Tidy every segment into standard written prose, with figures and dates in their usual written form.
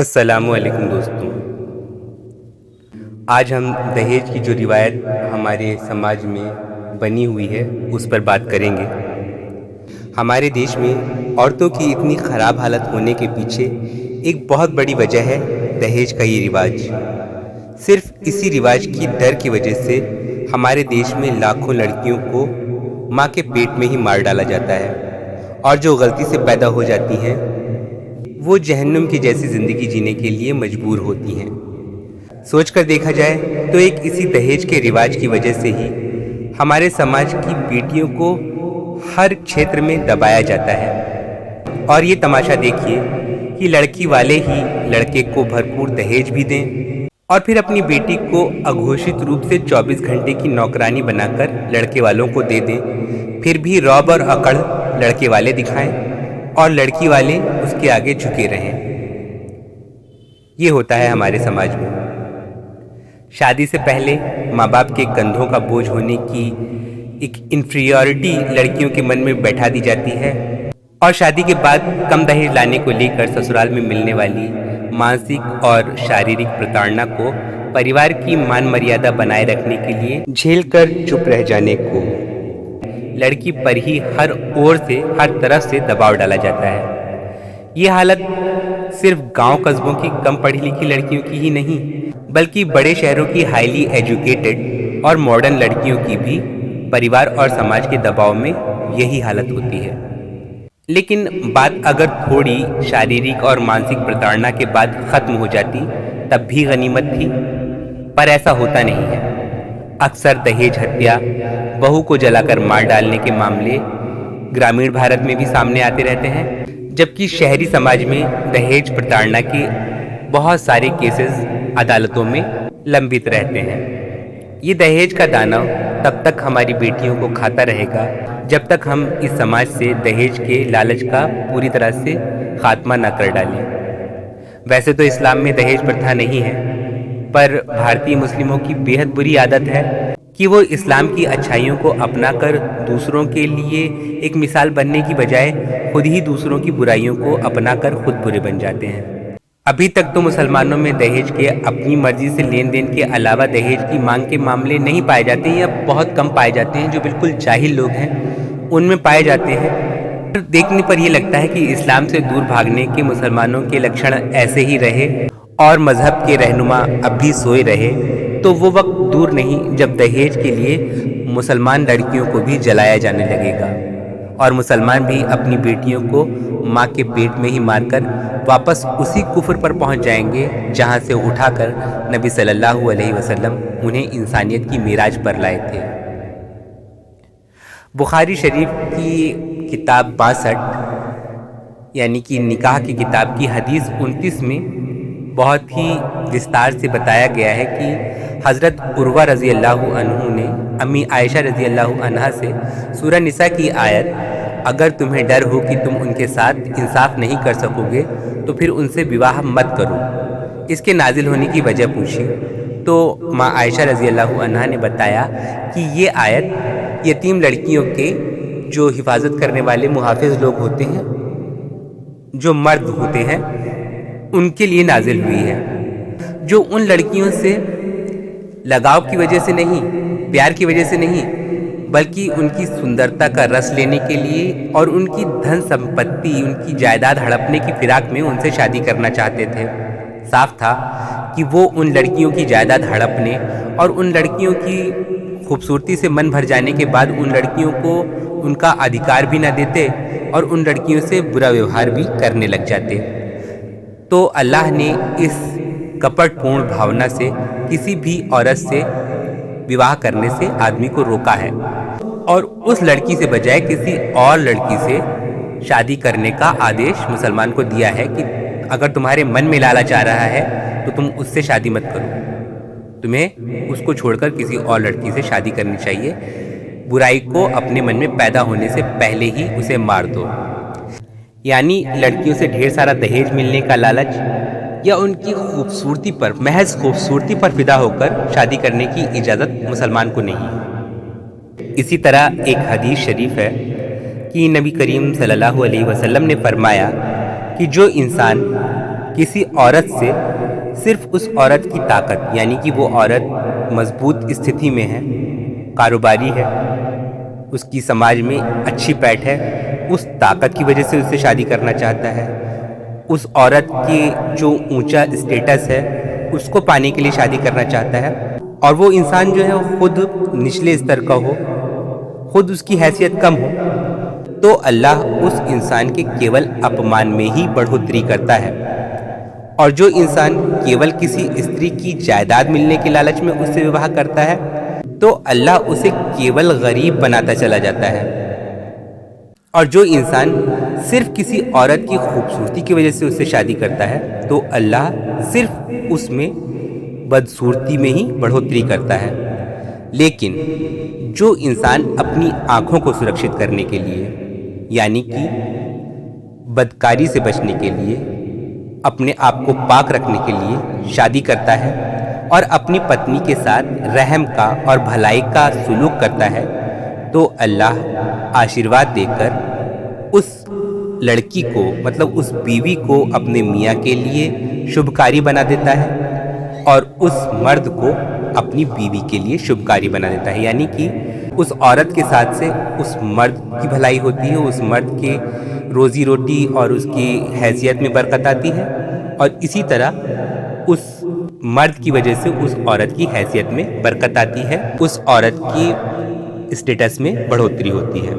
अस्सलामुअलैकुम दोस्तों। आज हम दहेज की जो रिवायत हमारे समाज में बनी हुई है उस पर बात करेंगे। हमारे देश में औरतों की इतनी ख़राब हालत होने के पीछे एक बहुत बड़ी वजह है दहेज का ये रिवाज। सिर्फ इसी रिवाज की डर की वजह से हमारे देश में लाखों लड़कियों को माँ के पेट में ही मार डाला जाता है और जो गलती से पैदा हो जाती हैं वो जहन्नुम की जैसी ज़िंदगी जीने के लिए मजबूर होती हैं। सोचकर देखा जाए तो एक इसी दहेज के रिवाज की वजह से ही हमारे समाज की बेटियों को हर क्षेत्र में दबाया जाता है। और ये तमाशा देखिए कि लड़की वाले ही लड़के को भरपूर दहेज भी दें और फिर अपनी बेटी को अघोषित रूप से 24 घंटे की नौकरानी बनाकर लड़के वालों को दे दें, फिर भी रौब और अकड़ लड़के वाले दिखाएं और लड़की वाले उसके आगे झुके रहें। ये होता है हमारे समाज में। शादी से पहले माँ बाप के कंधों का बोझ होने की एक इन्फीरियॉरिटी लड़कियों के मन में बैठा दी जाती है और शादी के बाद कम दहेज लाने को लेकर ससुराल में मिलने वाली मानसिक और शारीरिक प्रताड़ना को परिवार की मान मर्यादा बनाए रखने के लिए झेल कर चुप रह जाने को लड़की पर ही हर ओर से हर तरफ से दबाव डाला जाता है। ये हालत सिर्फ गांव कस्बों की कम पढ़ी लिखी लड़कियों की ही नहीं बल्कि बड़े शहरों की हाईली एजुकेटेड और मॉडर्न लड़कियों की भी परिवार और समाज के दबाव में यही हालत होती है। लेकिन बात अगर थोड़ी शारीरिक और मानसिक प्रताड़ना के बाद खत्म हो जाती तब भी गनीमत थी, पर ऐसा होता नहीं है। अक्सर दहेज हत्या, बहू को जलाकर मार डालने के मामले ग्रामीण भारत में भी सामने आते रहते हैं, जबकि शहरी समाज में दहेज प्रताड़ना के बहुत सारे केसेस अदालतों में लंबित रहते हैं। ये दहेज का दानव तब तक हमारी बेटियों को खाता रहेगा जब तक हम इस समाज से दहेज के लालच का पूरी तरह से खात्मा न कर डालें। वैसे तो इस्लाम में दहेज प्रथा नहीं है, पर भारतीय मुस्लिमों की बेहद बुरी आदत है कि वो इस्लाम की अच्छाइयों को अपनाकर दूसरों के लिए एक मिसाल बनने की बजाय खुद ही दूसरों की बुराइयों को अपनाकर खुद बुरे बन जाते हैं। अभी तक तो मुसलमानों में दहेज के अपनी मर्जी से लेन देन के अलावा दहेज की मांग के मामले नहीं पाए जाते हैं या बहुत कम पाए जाते हैं। जो बिल्कुल जाहिल लोग हैं उनमें पाए जाते हैं। देखने पर यह लगता है कि इस्लाम से दूर भागने के मुसलमानों के लक्षण ऐसे ही रहे और मजहब के रहनुमा अब भी सोए रहे तो वो वक्त दूर नहीं जब दहेज के लिए मुसलमान लड़कियों को भी जलाया जाने लगेगा और मुसलमान भी अपनी बेटियों को माँ के पेट में ही मारकर वापस उसी कुफ्र पर पहुँच जाएंगे जहाँ से उठाकर नबी सल्लल्लाहु अलैहि वसल्लम उन्हें इंसानियत की मेराज पर लाए थे। बुखारी शरीफ की किताब 62 यानी कि निकाह की किताब की हदीस 29 में बहुत ही विस्तार से बताया गया है कि हज़रत उर्वा रज़ी अल्लाहु अन्हु ने अम्मी आयशा रज़ी अल्लाहु अन्हा से सूरह निसा की आयत अगर तुम्हें डर हो कि तुम उनके साथ इंसाफ नहीं कर सकोगे तो फिर उनसे विवाह मत करो, इसके नाजिल होने की वजह पूछी तो माँ आयशा रज़ी अल्लाहु अन्हा ने बताया कि ये आयत यतीम लड़कियों के जो हिफाजत करने वाले मुहाफिज लोग होते हैं, जो मर्द होते हैं, उनके लिए नाजिल हुई है, जो उन लड़कियों से लगाव की वजह से नहीं, प्यार की वजह से नहीं, बल्कि उनकी सुंदरता का रस लेने के लिए और उनकी धन संपत्ति, उनकी जायदाद हड़पने की फिराक में उनसे शादी करना चाहते थे। साफ था कि वो उन लड़कियों की जायदाद हड़पने और उन लड़कियों की खूबसूरती से मन भर जाने के बाद उन लड़कियों को उनका अधिकार भी न देते और उन लड़कियों से बुरा व्यवहार भी करने लग जाते। तो अल्लाह ने इस कपटपूर्ण भावना से किसी भी औरत से विवाह करने से आदमी को रोका है और उस लड़की से बजाय किसी और लड़की से शादी करने का आदेश मुसलमान को दिया है कि अगर तुम्हारे मन में लालच आ रहा है तो तुम उससे शादी मत करो, तुम्हें उसको छोड़कर किसी और लड़की से शादी करनी चाहिए। बुराई को अपने मन में पैदा होने से पहले ही उसे मार दो। यानी लड़कियों से ढेर सारा दहेज मिलने का लालच या उनकी खूबसूरती पर, महज खूबसूरती पर फिदा होकर शादी करने की इजाज़त मुसलमान को नहीं। इसी तरह एक हदीस शरीफ है कि नबी करीम सल्लल्लाहु अलैहि वसल्लम ने फरमाया कि जो इंसान किसी औरत से सिर्फ उस औरत की ताकत, यानी कि वो औरत मजबूत स्थिति में है, कारोबारी है, उसकी समाज में अच्छी पैठ है, उस ताकत की वजह से उससे शादी करना चाहता है। उस औरत की जो ऊंचा स्टेटस है उसको पाने के लिए शादी करना चाहता है, और वो इंसान जो है वो खुद निचले स्तर का हो, खुद उसकी हैसियत कम हो, तो अल्लाह उस इंसान के केवल अपमान में ही बढ़ोतरी करता है। और जो इंसान केवल किसी स्त्री की जायदाद मिलने के लालच में उससे विवाह करता है, तो अल्लाह उसे केवल गरीब बनाता चला जाता है। और जो इंसान सिर्फ किसी औरत की खूबसूरती की वजह से उससे शादी करता है, तो अल्लाह सिर्फ उसमें बदसूरती में ही बढ़ोतरी करता है। लेकिन जो इंसान अपनी आँखों को सुरक्षित करने के लिए, यानी कि बदकारी से बचने के लिए, अपने आप को पाक रखने के लिए शादी करता है और अपनी पत्नी के साथ रहम का और भलाई का सुलूक करता है, तो अल्लाह आशीर्वाद देकर उस लड़की को, मतलब उस बीवी को, अपने मियाँ के लिए शुभकारी बना देता है और उस मर्द को अपनी बीवी के लिए शुभकारी बना देता है। यानी कि उस औरत के साथ से उस मर्द की भलाई होती है, उस मर्द के रोज़ी रोटी और उसकी हैसियत में बरकत आती है, और इसी तरह उस मर्द की वजह से उस औरत की हैसियत में बरकत आती है, उस औरत की स्टेटस में बढ़ोतरी होती है।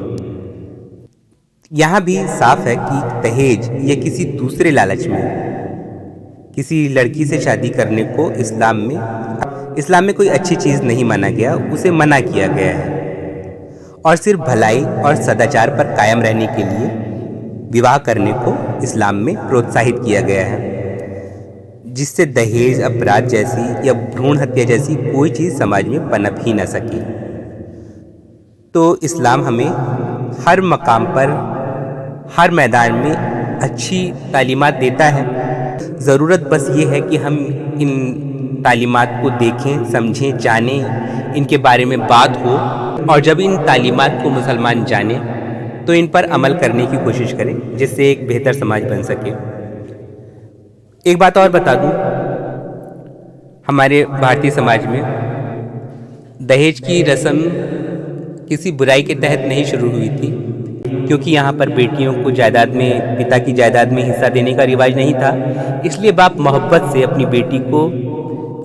यहाँ भी साफ है कि दहेज या किसी दूसरे लालच में किसी लड़की से शादी करने को इस्लाम में कोई अच्छी चीज़ नहीं माना गया, उसे मना किया गया है। और सिर्फ भलाई और सदाचार पर कायम रहने के लिए विवाह करने को इस्लाम में प्रोत्साहित किया गया है, जिससे दहेज, अपराध जैसी या भ्रूण हत्या जैसी कोई चीज़ समाज में पनप ही न सके। तो इस्लाम हमें हर मकाम पर, हर मैदान में अच्छी तालीमात देता है। ज़रूरत बस ये है कि हम इन तालीमात को देखें, समझें, जानें, इनके बारे में बात हो, और जब इन तालीमात को मुसलमान जाने तो इन पर अमल करने की कोशिश करें, जिससे एक बेहतर समाज बन सके। एक बात और बता दूं, हमारे भारतीय समाज में दहेज की रस्म किसी बुराई के तहत नहीं शुरू हुई थी, क्योंकि यहाँ पर बेटियों को जायदाद में, पिता की जायदाद में हिस्सा देने का रिवाज नहीं था। इसलिए बाप मोहब्बत से अपनी बेटी को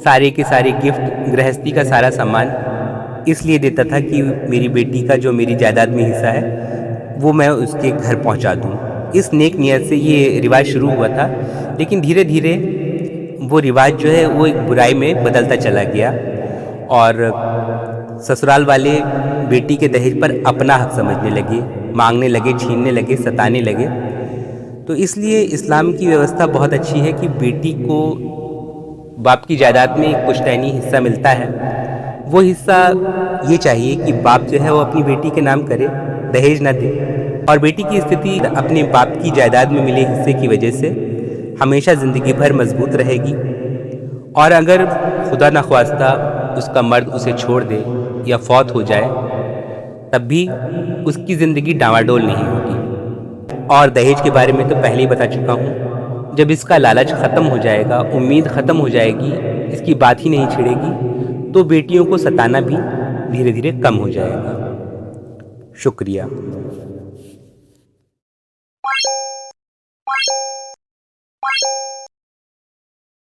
सारे के सारे गिफ्ट, गृहस्थी का सारा सामान इसलिए देता था कि मेरी बेटी का जो मेरी जायदाद में हिस्सा है वो मैं उसके घर पहुंचा दूं। इस नेक नियत से ये रिवाज शुरू हुआ था, लेकिन धीरे धीरे वो रिवाज जो है वो एक बुराई में बदलता चला गया, और ससुराल वाले बेटी के दहेज पर अपना हक समझने लगे, मांगने लगे, छीनने लगे, सताने लगे। तो इसलिए इस्लाम की व्यवस्था बहुत अच्छी है कि बेटी को बाप की जायदाद में एक पुश्तैनी हिस्सा मिलता है। वो हिस्सा ये चाहिए कि बाप जो है वो अपनी बेटी के नाम करे, दहेज ना दे, और बेटी की स्थिति अपने बाप की जायदाद में मिले हिस्से की वजह से हमेशा ज़िंदगी भर मजबूत रहेगी। और अगर खुदा न ख्वास्ता उसका मर्द उसे छोड़ दे या फौत हो जाए, तब भी उसकी ज़िंदगी डामाडोल नहीं होगी। और दहेज के बारे में तो पहले ही बता चुका हूँ, जब इसका लालच ख़त्म हो जाएगा, उम्मीद ख़त्म हो जाएगी, इसकी बात ही नहीं छिड़ेगी, तो बेटियों को सताना भी धीरे धीरे कम हो जाएगा। शुक्रिया।